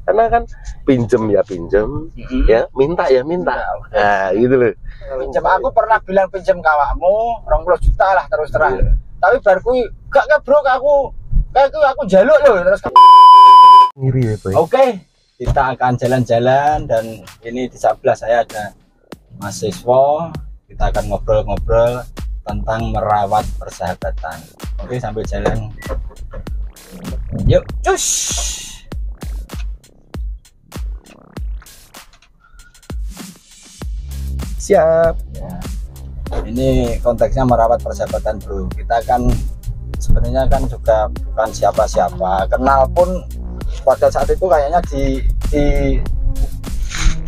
Karena kan pinjem ya pinjem, ya minta ya minta. Nah, gitu loh. Pinjem aku pernah bilang pinjem kawakmu 20 juta lah terus terang. Tapi barku gak bro, aku jaluk loh terus. Ngiri ya, Boy. Oke, kita akan jalan-jalan dan ini di sebelah saya ada mahasiswa. Kita akan ngobrol-ngobrol tentang merawat persahabatan. Oke, sambil jalan. Yuk, cus. Siap. Ya. Ini konteksnya merawat persahabatan, bro. Kita kan sebenarnya kan juga bukan siapa-siapa. Kenal pun pada saat itu kayaknya di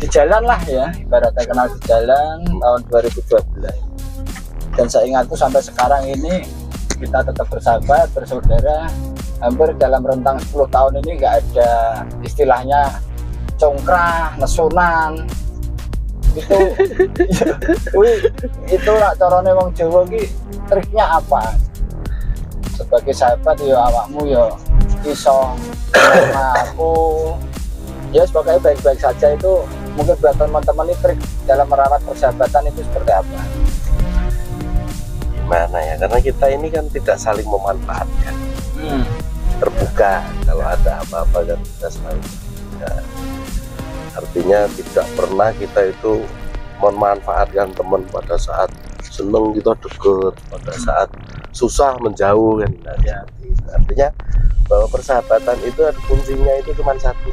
jalan lah ya. Ibaratnya kenal di jalan tahun 2012. Dan saya ingatku sampai sekarang ini kita tetap bersahabat, bersaudara. Hampir dalam rentang 10 tahun ini nggak ada istilahnya congkrah, nesunan. Itu lah carane wong Jawa ki triknya apa? Sebagai sahabat ya awakmu ya iso sama aku ya sebagai baik-baik saja. Itu mungkin buat teman-teman ini trik dalam merawat persahabatan itu seperti apa? Gimana ya, karena kita ini kan tidak saling memanfaatkan, terbuka. Kalau ada apa-apa kan kita selalu terbuka. Artinya tidak pernah kita itu memanfaatkan teman pada saat seneng kita deket, pada saat susah menjauh kan. Artinya bahwa persahabatan itu ada kuncinya itu cuma satu,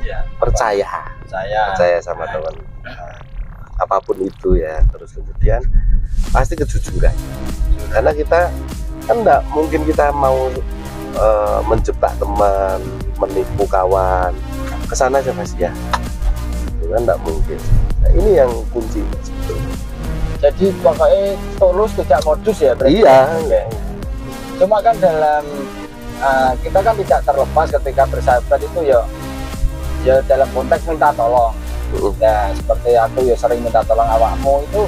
Ya, percaya sama teman, apapun itu ya. Terus kemudian pasti kejujuran, karena kita kan enggak mungkin kita mau menjebak teman, menipu kawan, kesana aja Mas ya, itu kan enggak mungkin. Nah, ini yang kunci sebetulnya. jadi pokoknya tulus tidak modus ya berarti. Iya. Cuma kan dalam kita kan tidak terlepas ketika bersahabat itu ya dalam konteks minta tolong. Ya seperti aku ya sering minta tolong awakmu itu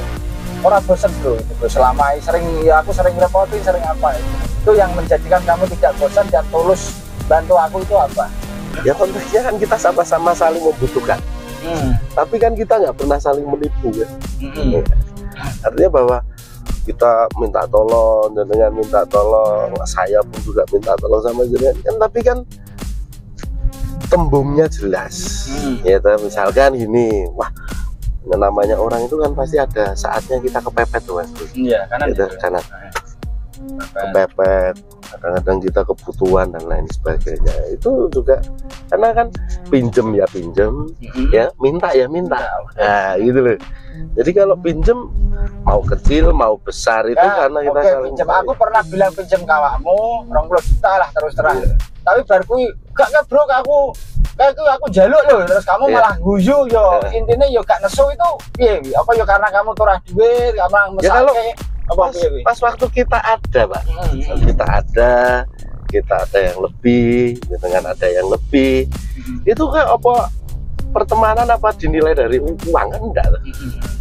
orang bosan bro, itu bro. Selama sering ya aku sering repotin, sering apa itu yang menjadikan kamu tidak bosan dan tulus bantu aku itu apa? Ya konteksnya kan kita sama-sama saling membutuhkan, tapi kan kita nggak pernah saling menipu kan. Artinya bahwa kita minta tolong, dan dengan minta tolong saya pun juga minta tolong sama jenengan kan, tapi kan tembungnya jelas. Ya misalkan gini, wah namanya orang itu kan pasti ada saatnya kita kepepet tuh Mas. Iya, kanan ya, kanan. Kepepet, kadang-kadang kita kebutuhan dan lain sebagainya. Itu juga karena kan pinjem ya pinjem, ya minta ya minta. Nah gitu loh. Jadi kalau pinjem mau kecil mau besar itu ya, karena kita saling pinjem. Aku pernah bilang pinjem kawakmu 20 juta lah terus terang. Tapi barku gak bro, aku jaluk loh terus kamu malah guyu yo. Intinya yo gak nesu itu piye? Apa yo karena kamu turah duit, kamu mesake pas waktu kita ada Pak, kita ada yang lebih, dengan ada yang lebih, itu kan apa pertemanan apa dinilai dari uang kan enggak?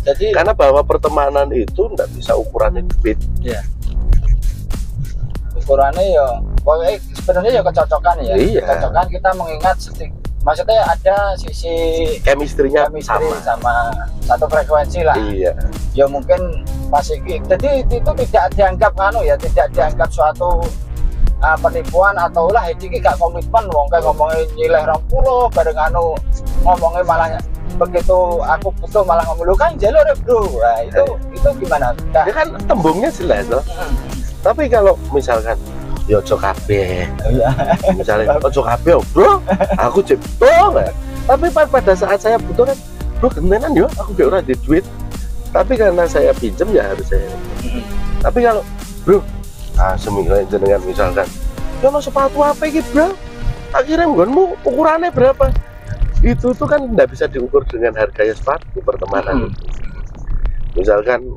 Jadi karena bahwa pertemanan itu enggak bisa ukurannya duit. Ya. Ukurannya ya, pokoknya sebenarnya ya kecocokan ya. Iya. Kecocokan kita mengingat maksudnya ada sisi chemistry-nya sama satu frekuensi lah. Iya. Ya mungkin masih jadi itu tidak dianggap tidak dianggap suatu penipuan atau lah iki gak komitmen wong kayak ngomongnya nyileh 20 bareng ngomongnya malah begitu aku butuh malah ngomong lu kan jalur ya bro. Nah, itu gimana? Ya kan tembungnya jelas loh. Tapi kalau misalkan ya ojo kabeh. Misalnya ojo kabeh bro, aku butuh. Tapi pada saat saya butuh kan, bro gentenan yo, aku gak ora di duit. Tapi karena saya pinjam ya harus saya. Tapi kalau bro, seminggu jenengan misalkan, ya mau sepatu apa iki bro? Akhirnya nggonmu ukurannya berapa? Itu tuh kan nggak bisa diukur dengan harganya sepatu pertemanan itu. Misalkan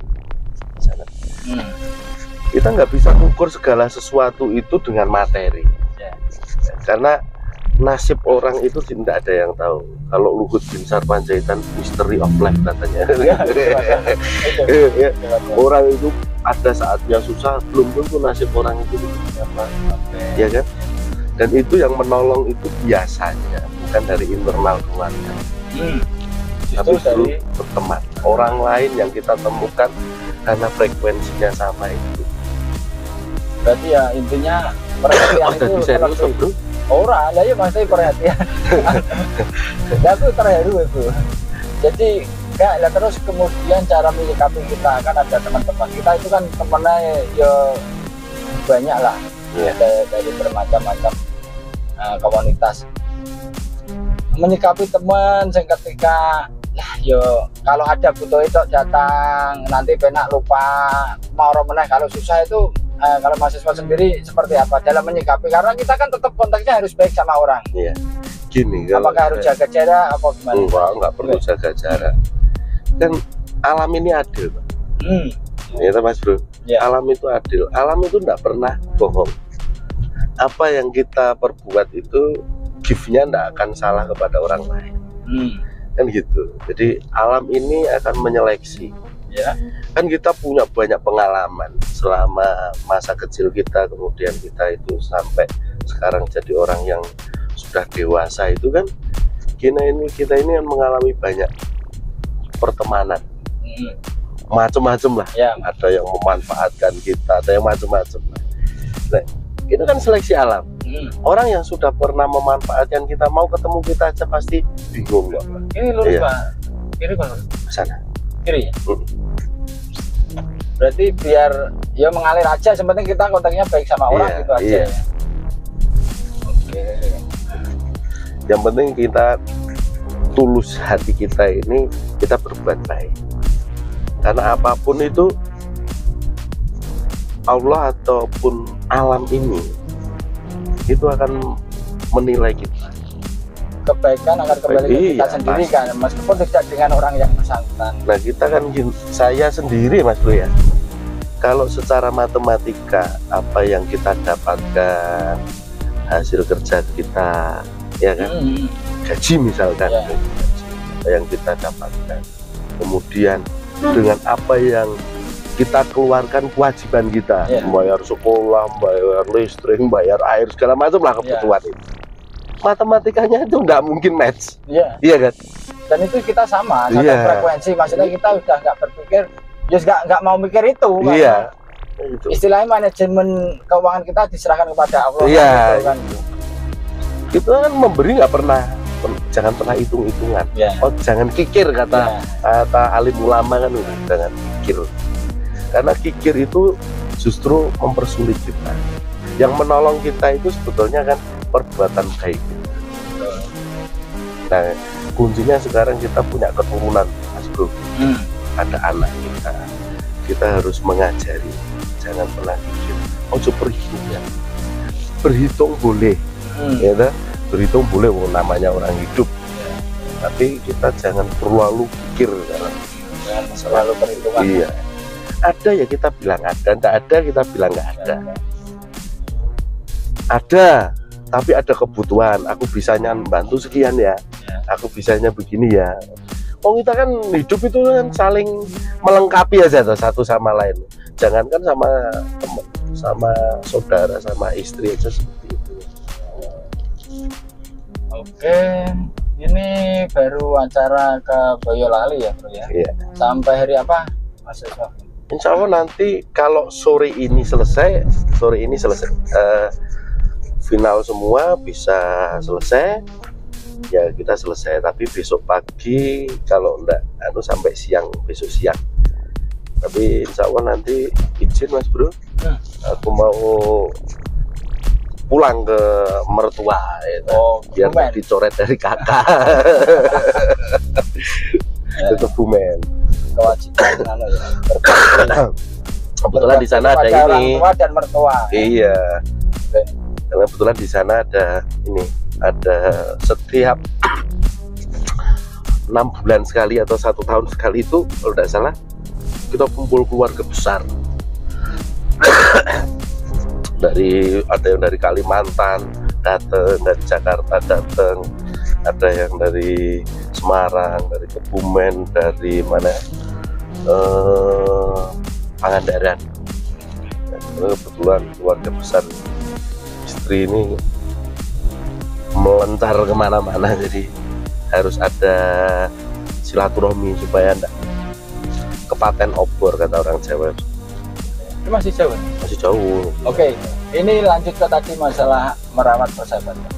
kita nggak bisa mengukur segala sesuatu itu dengan materi, karena nasib orang itu tidak ada yang tahu. Kalau Luhut Bin Sarpanjaitan Mystery of Life katanya, orang itu ada saatnya susah, belum tentu nasib orang itu apa, ya kan? Dan itu yang menolong itu biasanya bukan dari internal keluarga, tapi Justru dari berteman, orang lain yang kita temukan karena frekuensinya sama itu. berarti ya intinya perhatian itu Jadi serius lebih- bro. Ora, lah ya pasti perhatian. Ya aku terharu itu. Jadi enggak lah, terus kemudian cara menyikapi kita kan ada teman-teman kita itu kan temennya ya banyak lah, Iya. dari bermacam-macam komunitas. Menyikapi teman yang ketika lah yo kalau ada butuh itu datang nanti penak lupa mau meneh, kalau susah itu kalau mahasiswa sendiri seperti apa dalam menyikapi, karena kita kan tetap kontaknya harus baik sama orang. Iya. Gini, kalau Apakah harus jaga jarak apa gimana? enggak perlu jaga jarak. Kan alam ini adil, Pak. Ya Mas Bro. Ya. Alam itu adil. Alam itu enggak pernah bohong. Apa yang kita perbuat itu gift-nya enggak akan salah kepada orang lain. Kan gitu. Jadi alam ini akan menyeleksi. Ya. Kan kita punya banyak pengalaman selama masa kecil kita, kemudian kita itu sampai sekarang jadi orang yang sudah dewasa itu kan kita ini kan mengalami banyak pertemanan macam-macam lah. Ya. Ada yang memanfaatkan kita, ada yang macam-macam. Nah, itu kan seleksi alam. Orang yang sudah pernah memanfaatkan kita mau ketemu kita aja pasti bingung kok. Ini lurus Iya. Pak. Kiri kan? Sana. Kiri ya? Hmm. Berarti biar ya mengalir aja, sebenarnya kita kontaknya baik sama orang Iya, gitu aja. iya. Ya. Oke. Yang penting kita tulus hati kita ini, kita berbuat baik. Karena apapun itu Allah ataupun alam ini itu akan menilai kita. Kebaikan akan kembali ke kita Iya, sendiri pasti. kan, meskipun tidak dengan orang yang bersangkutan. Nah kita kan saya sendiri Mas Bro ya, kalau secara matematika apa yang kita dapatkan hasil kerja kita ya kan, gaji misalkan, Ya. apa yang kita dapatkan, kemudian dengan apa yang kita keluarkan kewajiban kita, Ya. bayar sekolah, bayar listrik, bayar air, segala macam lah kebutuhan itu. Matematikanya itu nggak mungkin match, Iya. iya kan? Dan itu kita sama, satu Iya. frekuensi. Maksudnya kita udah nggak berpikir, ya nggak mau mikir itu. Kan? Iya. Itu. Istilahnya manajemen keuangan kita diserahkan kepada Allah. Iya. Gitu, kan? Kita kan memberi nggak pernah, jangan pernah hitung-hitungan. Ya. Oh jangan kikir kata Ya. kata alim ulama kan, jangan kikir. Karena kikir itu justru mempersulit kita. Yang menolong kita itu sebetulnya kan perbuatan baik. Nah, kuncinya sekarang kita punya keturunan, Mas Bro. Ada anak kita. Kita harus mengajari, jangan pernah kikir. Ojo perhitungan. Berhitung boleh, ya kan? Berhitung boleh, namanya orang hidup. Tapi kita jangan terlalu pikir karena Jangan selalu perhitungan. iya. Ada ya kita bilang ada, tidak ada kita bilang nggak ada. Ada, tapi ada kebutuhan. Aku bisanya bantu sekian ya. Aku bisanya begini ya. Oh kita kan hidup itu kan saling melengkapi aja tuh, satu sama lain. Jangankan sama teman, sama saudara, sama istri aja seperti itu. Oke, ini baru acara ke Boyolali ya bro ya. Iya. Sampai hari apa Mas Yusuf? Insya Allah nanti kalau sore ini selesai, final semua bisa selesai, ya kita selesai. Tapi besok pagi kalau enggak, sampai siang, besok siang. Tapi insya Allah nanti izin Mas Bro, aku mau pulang ke mertua, ya, Oh, biar Kebumen. dicoret dari kakak. Ya. Ke Kebumen. Kewajiban anu ya. Kebetulan di sana ada Kepada orang ini. tua dan mertua. Iya. Oke. Karena kebetulan di sana ada ini, ada setiap 6 bulan sekali atau 1 tahun sekali itu kalau tidak salah kita kumpul keluarga besar. Ada yang dari Kalimantan datang, dari Jakarta datang, ada yang dari Semarang, dari Kebumen, dari mana, Pangandaran. Nah, kebetulan keluarga besar istri ini melentar kemana-mana, jadi harus ada silaturahmi supaya enggak kepaten obor kata orang Jawa. Ini masih jauh. Masih jauh. Oke, ini lanjut ke tadi masalah merawat persahabatan.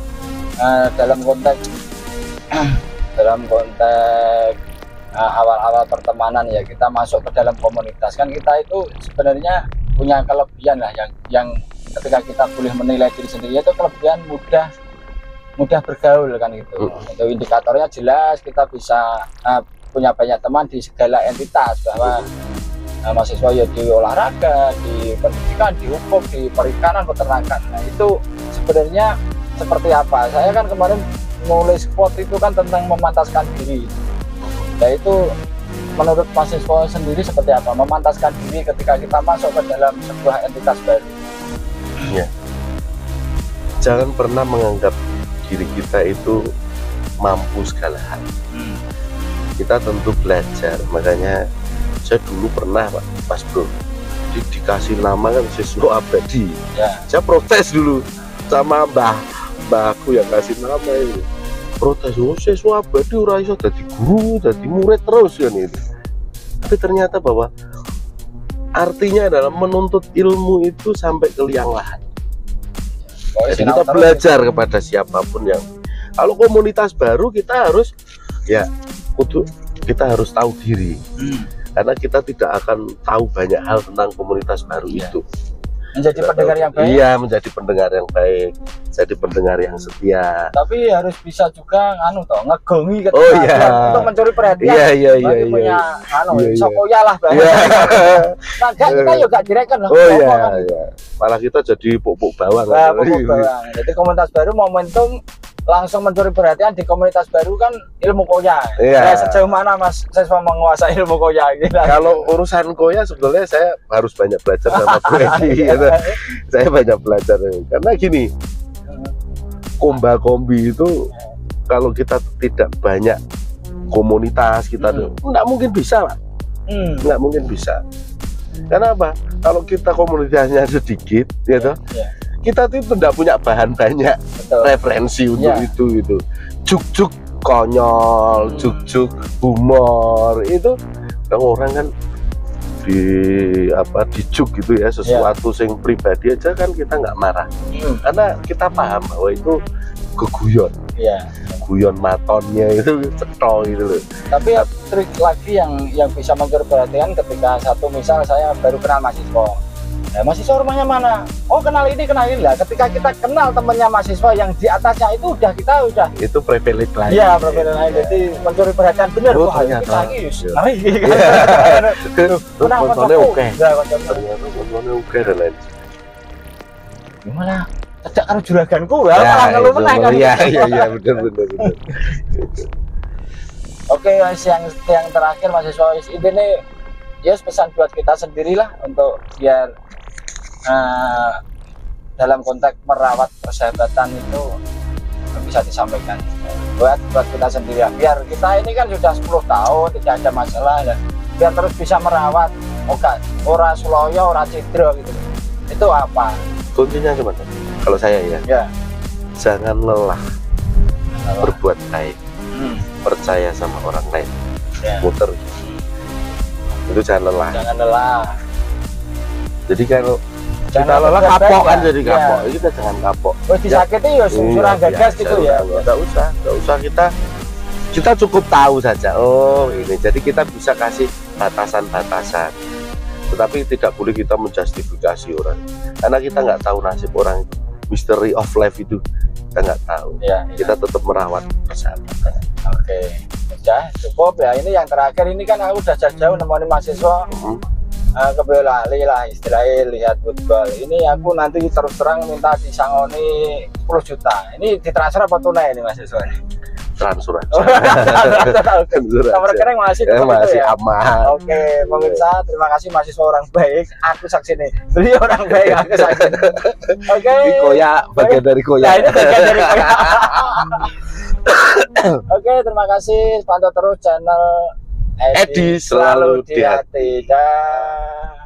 Dalam konteks awal-awal pertemanan ya, kita masuk ke dalam komunitas kan, kita itu sebenarnya punya kelebihan lah yang ketika kita boleh menilai diri sendiri itu kelebihan mudah bergaul kan gitu. Itu indikatornya jelas, kita bisa punya banyak teman di segala entitas, bahwa mahasiswa ya di olahraga, di pendidikan, di hukum, di perikanan, peternakan. Nah itu sebenarnya seperti apa? Saya kan kemarin nulis quote itu kan tentang memantaskan diri. Nah itu menurut mahasiswa sendiri seperti apa? Memantaskan diri ketika kita masuk ke dalam sebuah entitas baru. Ya. Jangan pernah menganggap diri kita itu mampu segala hal. Kita tentu belajar, makanya saya dulu pernah Pak, Mas Bro, dikasih nama kan siswa abadi. Ya. Saya protes dulu sama mbahku yang kasih nama itu. Protes, oh siswa abadi ora iso dadi guru, dadi murid terus kan itu. Tapi ternyata bahwa artinya adalah menuntut ilmu itu sampai ke liang lahat. Jadi kita belajar kepada siapapun yang, kalau komunitas baru kita harus kita harus tahu diri. Karena kita tidak akan tahu banyak hal tentang komunitas baru itu. Menjadi pendengar yang baik. Iya, menjadi pendengar yang baik, jadi pendengar yang setia. Tapi harus bisa juga ngegongi ketika untuk mencuri perhatian. Iya. Punya Iya. sokoya lah bahasa. Nah, kita juga direken loh. Oh iya. Malah kita jadi pupuk bawang. Pupuk bawang. Jadi komunitas baru momentum langsung mencuri perhatian di komunitas baru kan ilmu koya. Iya. Sejauh mana Mas siswa menguasai ilmu koya gitu. Kalau urusan koya sebenarnya saya harus banyak belajar sama Bu Edi. Saya banyak belajar karena gini, kombi itu kalau kita tidak banyak komunitas kita nggak mungkin bisa Pak. Nggak mungkin bisa. Karena apa? Kalau kita komunitasnya sedikit, gitu, kita itu tidak punya bahan banyak. Betul. Referensi untuk itu gitu. Juk-juk konyol, juk-juk humor itu orang kan di juk gitu ya, sesuatu yang pribadi aja kan kita nggak marah. Karena kita paham bahwa itu keguyon. Guyon matonnya itu cetol gitu loh. Tapi trik lagi yang bisa mencuri perhatian ketika misal saya baru kenal mahasiswa. Nah, mahasiswa rumahnya mana? Oh, kenal ini lah. Ketika kita kenal temennya mahasiswa yang di atasnya itu kita udah itu privilege lain. Iya, privilege lain. Jadi mencuri perhatian bener. Oh, ternyata. Konconnya oke. Ternyata konconnya oke dan lain. Gimana? Tidak karo juraganku ya, malah ngeluh meneh kan. Iya, benar. Oke, yang terakhir mahasiswa ini ya pesan buat kita sendirilah untuk biar dalam konteks merawat persahabatan itu bisa disampaikan buat kita sendiri. Biar kita ini kan sudah 10 tahun tidak ada masalah, dan biar terus bisa merawat ora suloyo, ora cidro gitu. Itu apa? Kuncinya cuma kalau saya ya, jangan lelah berbuat baik, percaya sama orang lain, muter. Itu jangan lelah. Jadi kalau kita lelah kapok kan, jadi kapok. Kita jangan kapok. Disakiti ya surang gagas gitu ya. Enggak usah, kita cukup tahu saja. Oh ini, jadi kita bisa kasih batasan-batasan. Tetapi tidak boleh kita menjustifikasi orang, karena kita nggak tahu nasib orang itu. Mystery of life itu kita nggak tahu. Kita tetap merawat persahabatan. Oke. Ya cukup ya, ini yang terakhir ini kan aku udah jauh nemenin mahasiswa ke Boyolali lah istilahnya, lihat football. Ini aku nanti terus terang minta disangoni 10 juta. Ini ditransfer apa tunai ini mahasiswa? Transfer aja. Nomor rekening masih aman. Oke, pemirsa, terima kasih mahasiswa orang baik. Aku saksi nih, beliau orang baik, aku saksi. Oke. Ini koya, bagian dari koya. Nah, ini bagian dari koya. Oke, terima kasih. Pantau terus channel Edi selalu di hati. Dah.